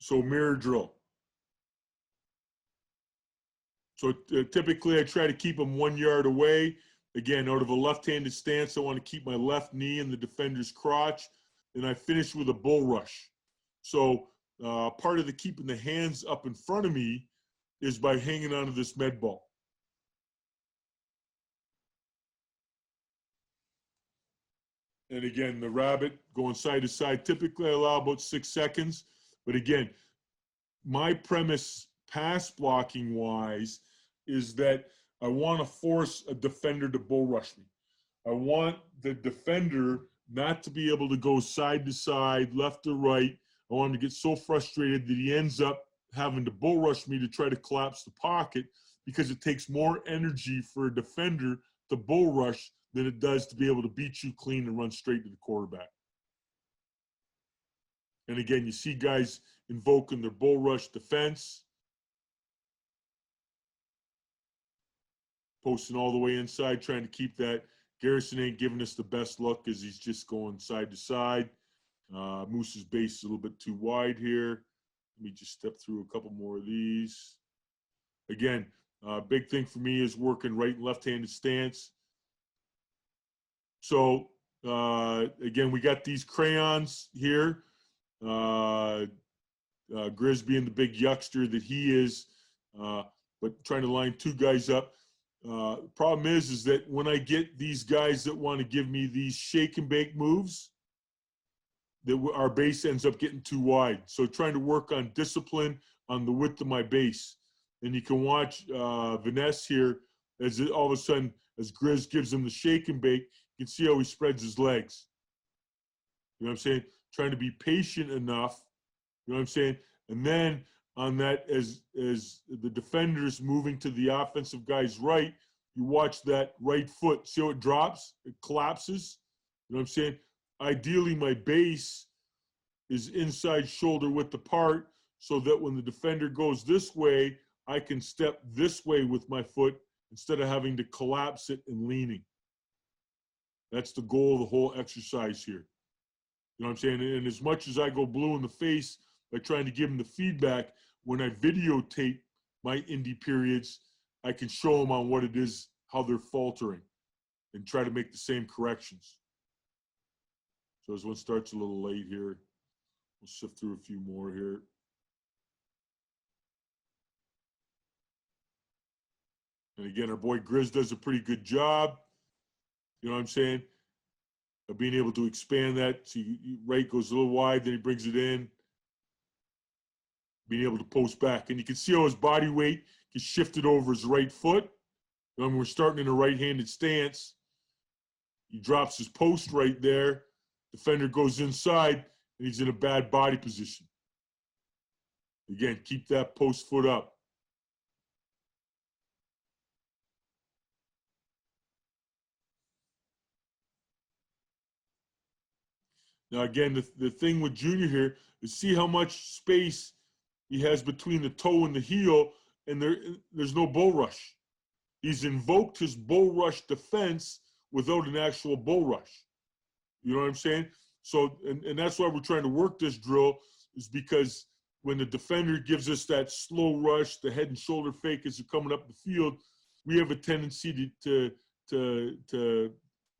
So mirror drill. So typically I try to keep them 1 yard away. Again, out of a left-handed stance, I want to keep my left knee in the defender's crotch. And I finish with a bull rush. So part of the keeping the hands up in front of me is by hanging onto this med ball. And again, the rabbit going side to side. Typically, I allow about 6 seconds. But again, my premise pass blocking wise is that I want to force a defender to bull rush me. I want the defender not to be able to go side to side, left to right. I want him to get so frustrated that he ends up having to bull rush me to try to collapse the pocket, because it takes more energy for a defender to bull rush than it does to be able to beat you clean and run straight to the quarterback. And again, you see guys invoking their bull rush defense, posting all the way inside, trying to keep that. Garrison ain't giving us the best look as he's just going side to side. Moose's base is a little bit too wide here. Let me just step through a couple more of these. Again, big thing for me is working right and left-handed stance. So, again, we got these crayons here. Grizz being the big yuckster that he is, but trying to line 2 guys up. Problem is that when I get these guys that want to give me these shake and bake moves, that our base ends up getting too wide. So trying to work on discipline on the width of my base. And you can watch Vanessa here as all of a sudden, as Grizz gives him the shake and bake, you can see how he spreads his legs. You know what I'm saying? Trying to be patient enough, you know what I'm saying? And then on that, as the defender's moving to the offensive guy's right, you watch that right foot. See how it drops? It collapses. You know what I'm saying? Ideally, my base is inside shoulder width apart so that when the defender goes this way, I can step this way with my foot instead of having to collapse it and leaning. That's the goal of the whole exercise here. You know what I'm saying? And as much as I go blue in the face by trying to give them the feedback, when I videotape my indie periods, I can show them on what it is, how they're faltering, and try to make the same corrections. So this one starts a little late here. We'll sift through a few more here. And again, our boy Grizz does a pretty good job, you know what I'm saying, of being able to expand that. So right goes a little wide, then he brings it in, being able to post back. And you can see how his body weight gets shifted over his right foot. When we're starting in a right-handed stance, he drops his post right there. Defender goes inside, and he's in a bad body position. Again, keep that post foot up. Now, again, the thing with Junior here is see how much space he has between the toe and the heel, and there's no bull rush. He's invoked his bull rush defense without an actual bull rush. You know what I'm saying? So, and that's why we're trying to work this drill, is because when the defender gives us that slow rush, the head and shoulder fake as they're coming up the field, we have a tendency to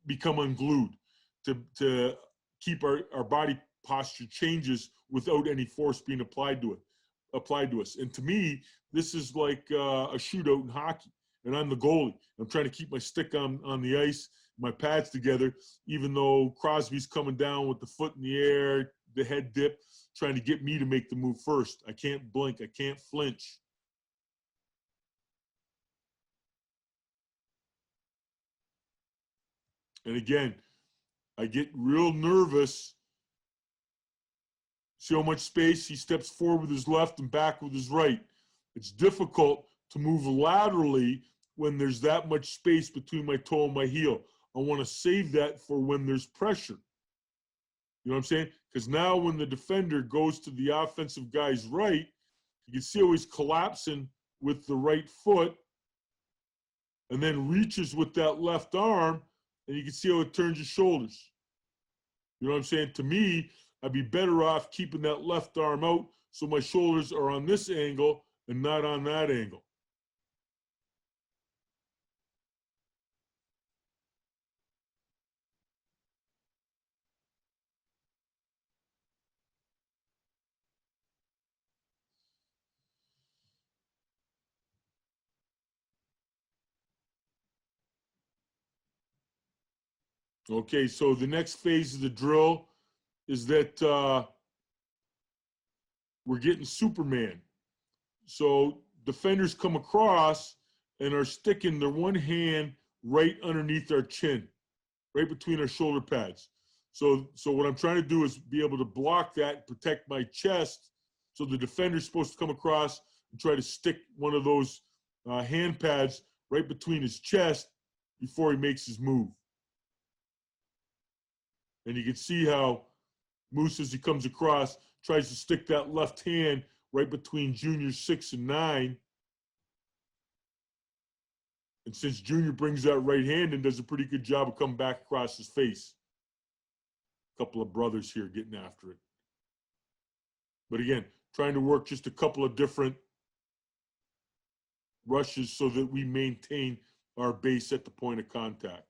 become unglued, to keep our body posture changes without any force being applied to us. And to me, this is like a shootout in hockey, and I'm the goalie. I'm trying to keep my stick on the ice, my pads together, even though Crosby's coming down with the foot in the air, the head dip, trying to get me to make the move first. I can't blink. I can't flinch. And again, I get real nervous. See how much space? He steps forward with his left and back with his right. It's difficult to move laterally when there's that much space between my toe and my heel. I want to save that for when there's pressure. You know what I'm saying? Because now when the defender goes to the offensive guy's right, you can see how he's collapsing with the right foot and then reaches with that left arm, and you can see how it turns his shoulders. You know what I'm saying? To me, I'd be better off keeping that left arm out so my shoulders are on this angle and not on that angle. Okay, so the next phase of the drill is that we're getting Superman. So defenders come across and are sticking their one hand right underneath our chin, right between our shoulder pads. So what I'm trying to do is be able to block that and protect my chest. So the defender's supposed to come across and try to stick one of those hand pads right between his chest before he makes his move. And you can see how Moose, as he comes across, tries to stick that left hand right between Junior 6 and 9. And since Junior brings that right hand and does a pretty good job of coming back across his face. A couple of brothers here getting after it. But again, trying to work just a couple of different rushes so that we maintain our base at the point of contact.